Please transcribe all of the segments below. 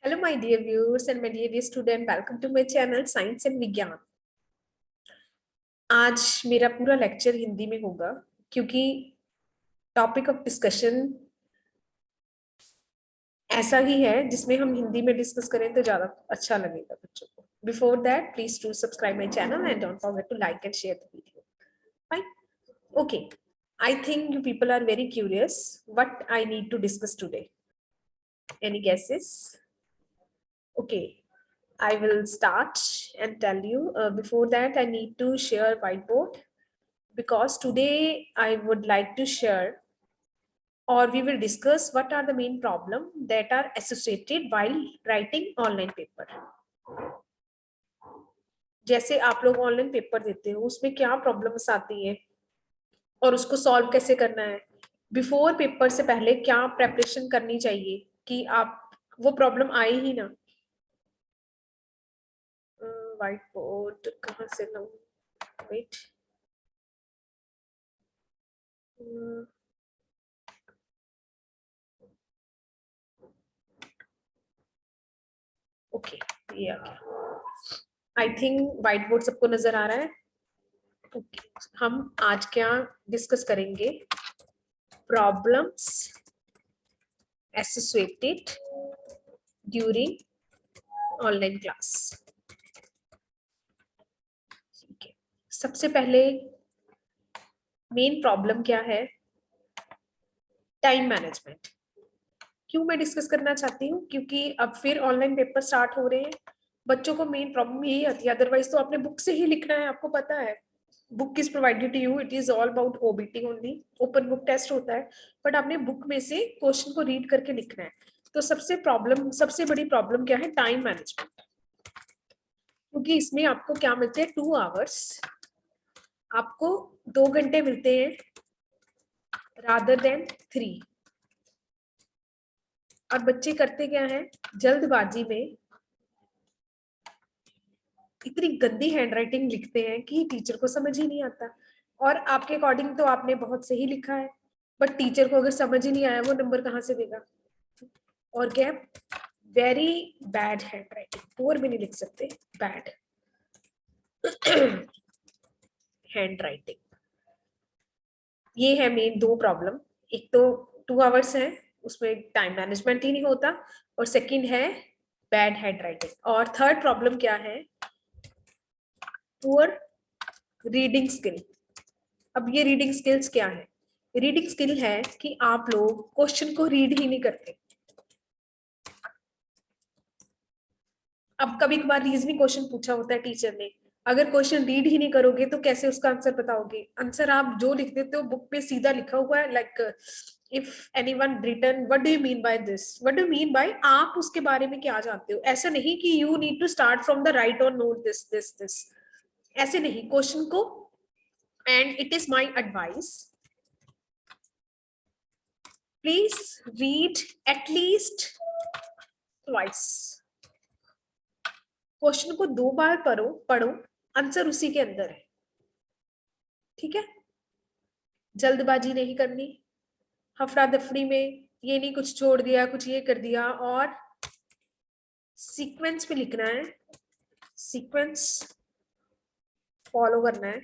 Hello, my dear viewers and my dear student. Welcome to my channel Science and विज्ञान। आज मेरा पूरा lecture Hindi में होगा क्योंकि टॉपिक ऑफ डिस्कशन ऐसा ही है जिसमें हम हिंदी में डिस्कस करें तो ज्यादा अच्छा लगेगा बच्चों को। Before that please to subscribe my channel and don't forget to like and share the video. Fine, okay. I think you people are very curious what I need to discuss today. Any guesses? Okay, I will start and tell you. Before that, I need to share whiteboard because today I would like to share or we will discuss what are the main problem that are associated while writing online paper. जैसे आप लोग online paper देते हो उसमें क्या problems आती है और उसको सॉल्व कैसे करना है, बिफोर पेपर से पहले क्या प्रेपरेशन करनी चाहिए कि आप वो प्रॉब्लम आए ही ना। व्हाइट बोर्ड कहाँ से लाऊं? वेट, ओके, ये आ गया। आई थिंक व्हाइट बोर्ड सबको नजर आ रहा है। okay. हम आज क्या डिस्कस करेंगे? Problems associated during online class. ठीक है, सबसे पहले मेन प्रॉब्लम क्या है? Time management. क्यों मैं डिस्कस करना चाहती हूँ? क्योंकि अब फिर ऑनलाइन पेपर स्टार्ट हो रहे हैं, बच्चों को मेन प्रॉब्लम यही आती है। अदरवाइज तो आपने बुक से ही लिखना है, आपको पता है book is provided to you, it is all about OBT only, open book test होता है, बट आपने बुक में से क्वेश्चन को रीड करके लिखना है। तो सबसे बड़ी प्रॉब्लम क्या है? Time management. क्योंकि इसमें आपको क्या मिलते हैं? 2 आवर्स, आपको 2 घंटे मिलते हैं रादर देन 3। और बच्चे करते क्या है? जल्दबाजी में इतनी गंदी हैंडराइटिंग लिखते हैं कि टीचर को समझ ही नहीं आता। और आपके अकॉर्डिंग तो आपने बहुत सही लिखा है, बट टीचर को अगर समझ ही नहीं आया वो नंबर कहाँ से देगा? और क्या? वेरी बैड हैंडराइटिंग, पुअर भी नहीं लिख सकते, बैड हैंडराइटिंग। ये है मेन 2 प्रॉब्लम। एक तो 2 आवर्स है, उसमें टाइम मैनेजमेंट ही नहीं होता, और सेकंड है बैड हैंडराइटिंग। और थर्ड प्रॉब्लम क्या है? Poor reading skill. अब ये रीडिंग स्किल्स क्या है? रीडिंग स्किल है कि आप लोग क्वेश्चन को रीड ही नहीं करते। अब कभी कभार रीजनिंग क्वेश्चन पूछा होता है टीचर ने, अगर क्वेश्चन रीड ही नहीं करोगे तो कैसे उसका आंसर बताओगे? आंसर आप जो लिख देते हो बुक पे सीधा लिखा हुआ है, like if anyone written what do you mean by this, what do you mean by, आप उसके बारे में क्या जानते हो? ऐसा नहीं कि you need to start from the right और नोट दिस दिस दिस, ऐसे नहीं क्वेश्चन को। And it is my advice, please read at least twice. Question को 2 बार पढ़ो, आंसर उसी के अंदर है। ठीक है, जल्दबाजी नहीं करनी, हफड़ा दफड़ी में ये नहीं कुछ छोड़ दिया कुछ ये कर दिया, और सीक्वेंस में लिखना है, सीक्वेंस फॉलो करना है।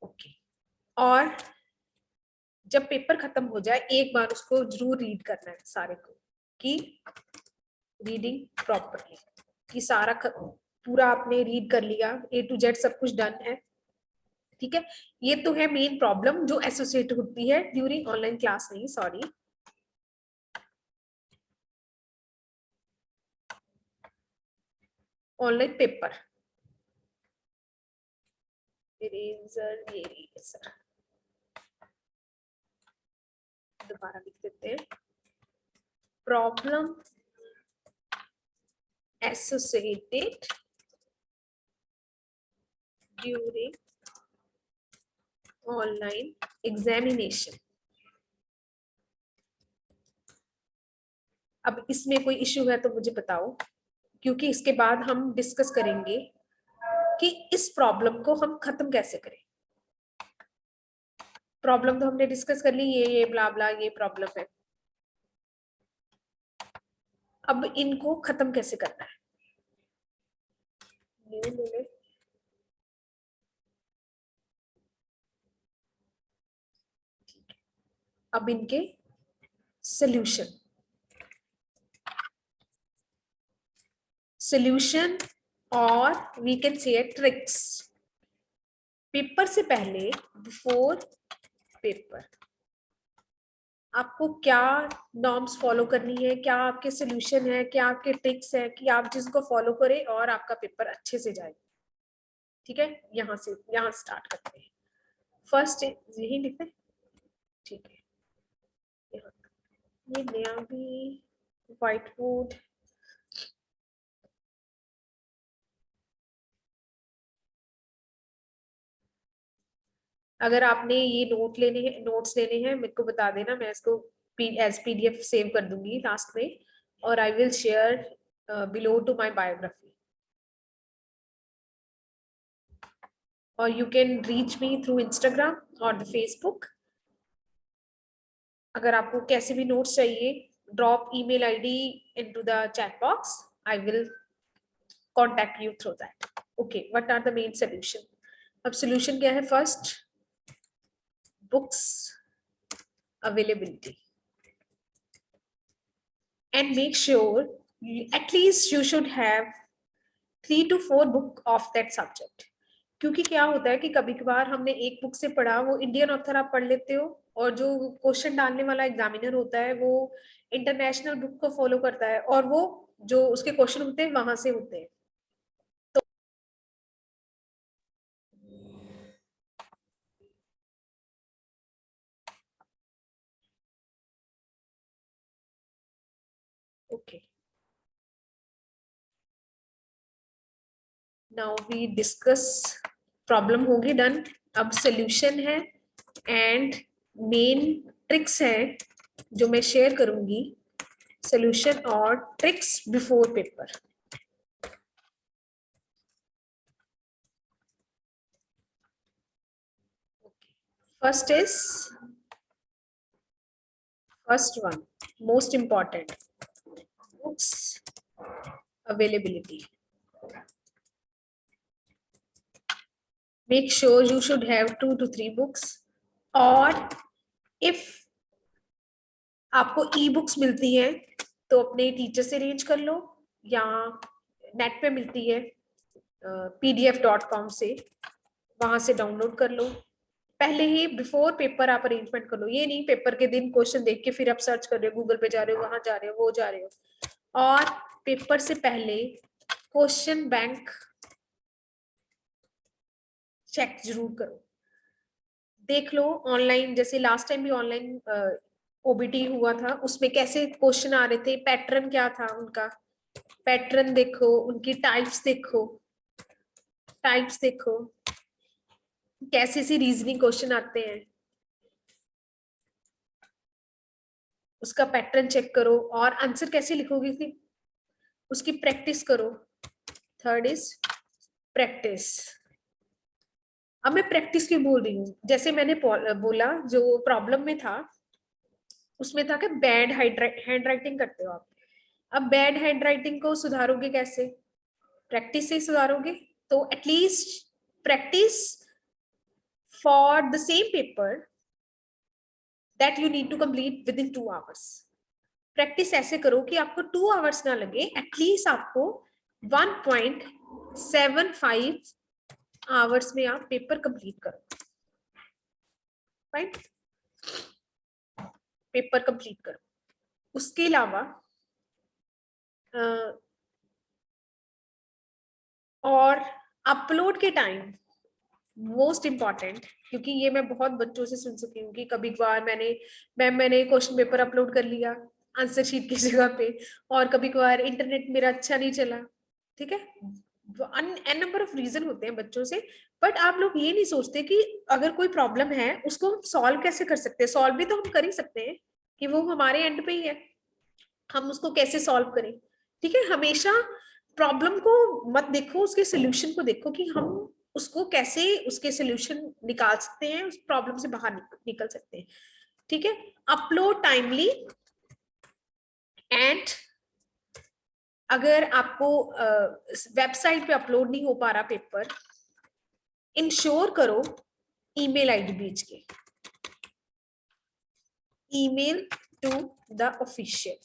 ओके, और जब पेपर खत्म हो जाए एक बार उसको जरूर रीड करना है सारे को, कि रीडिंग प्रॉपरली, कि सारा पूरा आपने रीड कर लिया, A to Z सब कुछ डन है। ठीक है, ये तो है मेन प्रॉब्लम जो एसोसिएट होती है ड्यूरिंग ऑनलाइन क्लास, नहीं सॉरी, ऑनलाइन पेपर। इरेजर, ये इरेजर दोबारा लिख देते हैं। Problem associated during online examination. अब इसमें कोई इश्यू है तो मुझे बताओ, क्योंकि इसके बाद हम डिस्कस करेंगे कि इस प्रॉब्लम को हम खत्म कैसे करें। प्रॉब्लम तो हमने डिस्कस कर ली, ये ब्ला ब्ला ये प्रॉब्लम है। अब इनको खत्म कैसे करना है? अब इनके सॉल्यूशन और we can say tricks. Paper से पहले, बिफोर पेपर, आपको क्या नॉर्म्स फॉलो करनी है, क्या आपके सॉल्यूशन है, क्या आपके ट्रिक्स है कि आप जिसको फॉलो करें और आपका पेपर अच्छे से जाए। ठीक है, यहाँ स्टार्ट करते हैं। फर्स्ट यही लिखते हैं, ठीक है। ये नया भी व्हाइट बोर्ड, अगर आपने ये नोट्स लेने हैं मेरे को बता देना, मैं इसको एज PDF सेव कर दूंगी लास्ट में, और I will share below to my biography, और you can reach me through Instagram और द Facebook। अगर आपको कैसे भी नोट्स चाहिए, drop email ID into the chat box, I will contact you through that. Okay, what are the main solution? अब solution क्या है? First, books availability, and make sure at least you should have 3 to 4 book of that subject। क्योंकि क्या होता है कि कभी कभार हमने एक बुक से पढ़ा, वो इंडियन ऑथर आप पढ़ लेते हो, और जो क्वेश्चन डालने वाला एग्जामिनर होता है वो इंटरनेशनल बुक को फॉलो करता है, और वो जो उसके क्वेश्चन होते हैं वहां से होते हैं। तो okay, now we discuss, problem होगी डन। अब सोल्यूशन है एंड मेन ट्रिक्स है जो मैं शेयर करूंगी, सोल्यूशन और tricks before paper. first one, most important, books availability. Make sure you should have 2 to 3 books, और if आपको ई बुक्स मिलती है तो अपने टीचर से अरेंज कर लो, या नेट पे मिलती है pdf.com से, वहां से डाउनलोड कर लो। पहले ही बिफोर पेपर आप अरेंजमेंट कर लो, ये नहीं पेपर के दिन क्वेश्चन देख के फिर आप सर्च कर रहे हो, गूगल पे जा रहे हो, वहां जा रहे हो, वो जा रहे हो। और पेपर से पहले क्वेश्चन बैंक चेक जरूर करो, देख लो ऑनलाइन, जैसे लास्ट टाइम भी ऑनलाइन ओबीटी हुआ था, उसमें कैसे क्वेश्चन आ रहे थे, पैटर्न क्या था उनका, पैटर्न देखो, उनकी टाइप्स देखो कैसे सी रीजनिंग क्वेश्चन आते हैं, उसका पैटर्न चेक करो, और आंसर कैसे लिखोगे थी उसकी प्रैक्टिस करो। Third is practice. अब मैं प्रैक्टिस क्यों बोल रही हूँ, जैसे मैंने बोला जो प्रॉब्लम में था उसमें था कि बैड हैंड राइटिंग करते हो आप। अब बैड हैंड राइटिंग को सुधारोगे कैसे? प्रैक्टिस से सुधारोगे। तो at least practice for the same paper that you need to complete within 2 hours. Practice ऐसे करो कि आपको 2 आवर्स ना लगे, एटलीस्ट आपको 1.75 आवर्स में आप पेपर कंप्लीट करो, राइट? पेपर कंप्लीट करो। उसके अलावा और अपलोड के टाइम मोस्ट इम्पॉर्टेंट, क्योंकि ये मैं बहुत बच्चों से सुन चुकी हूँ कि कभी कभार मैंने क्वेश्चन पेपर अपलोड कर लिया आंसर शीट की जगह पे, और कभी कभार इंटरनेट मेरा अच्छा नहीं चला, ठीक है, एन नंबर ऑफ रीजन होते हैं बच्चों से। बट आप लोग ये नहीं सोचते कि अगर कोई प्रॉब्लम है उसको हम सॉल्व कैसे कर सकते हैं। सॉल्व भी तो हम कर ही सकते हैं, कि वो हमारे एंड पे ही है, हम उसको कैसे सॉल्व करें। ठीक है, हमेशा प्रॉब्लम को मत देखो, उसके सोल्यूशन को देखो कि हम उसको कैसे उसके सोल्यूशन निकाल सकते हैं, उस प्रॉब्लम से बाहर निकल सकते हैं। ठीक है, अपलोड टाइमली एंड अगर आपको वेबसाइट पे अपलोड नहीं हो पा रहा पेपर, इंश्योर करो ईमेल आईडी भेज के, ईमेल टू द ऑफिशियल।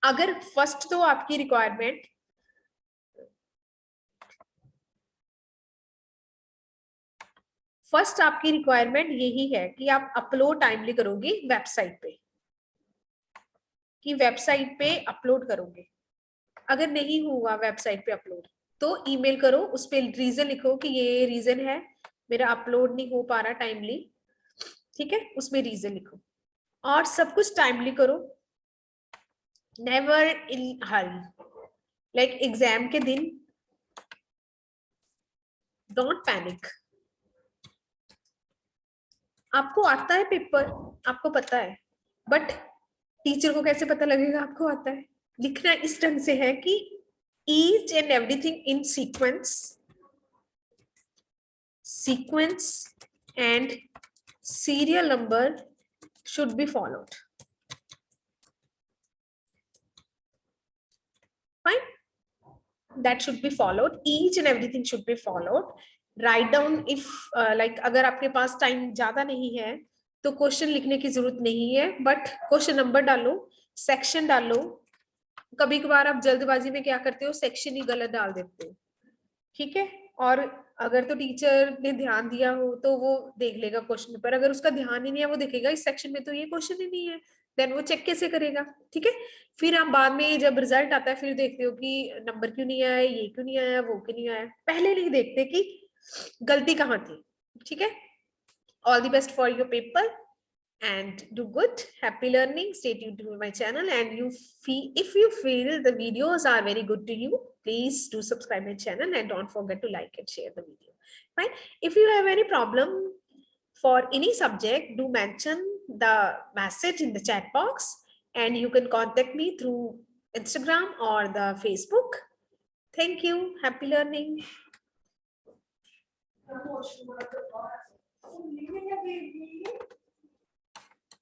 अगर फर्स्ट तो आपकी रिक्वायरमेंट यही है कि आप अपलोड टाइमली करोगे वेबसाइट पे, कि वेबसाइट पे अपलोड करोगे। अगर नहीं हुआ वेबसाइट पे अपलोड तो ईमेल करो, उस पे रीजन लिखो कि ये रीजन है मेरा अपलोड नहीं हो पा रहा टाइमली। ठीक है, उसमें रीजन लिखो और सब कुछ टाइमली करो, never in Hari. Like exam के दिन डोंट पैनिक। आपको आता है पेपर, आपको पता है, बट टीचर को कैसे पता लगेगा आपको आता है? लिखना इस ढंग से है कि each and everything in sequence and serial number should be followed. Fine, that should be followed, each and everything should be followed. Write down if like अगर आपके पास टाइम ज्यादा नहीं है तो क्वेश्चन लिखने की जरूरत नहीं है, बट क्वेश्चन नंबर डालो, सेक्शन डालो। कभी कभार आप जल्दबाजी में क्या करते हो, सेक्शन ही गलत डाल देते हो। ठीक है, और अगर तो टीचर ने ध्यान दिया हो तो वो देख लेगा क्वेश्चन पेपर, अगर उसका ध्यान ही नहीं है वो देखेगा इस सेक्शन में तो ये क्वेश्चन ही नहीं है, देन वो चेक कैसे करेगा? ठीक है, फिर आप बाद में जब रिजल्ट आता है फिर देखते हो कि नंबर क्यों नहीं आया, ये क्यों नहीं आया, वो क्यों नहीं आया, पहले नहीं देखते कि गलती कहाँ थी। ठीक है, all the best for your paper and do good. Happy learning. Stay tuned to my channel, and if you feel the videos are very good to you, please do subscribe my channel and don't forget to like and share the video. Fine. If you have any problem for any subject, do mention the message in the chat box, and you can contact me through Instagram or the Facebook. Thank you. Happy learning.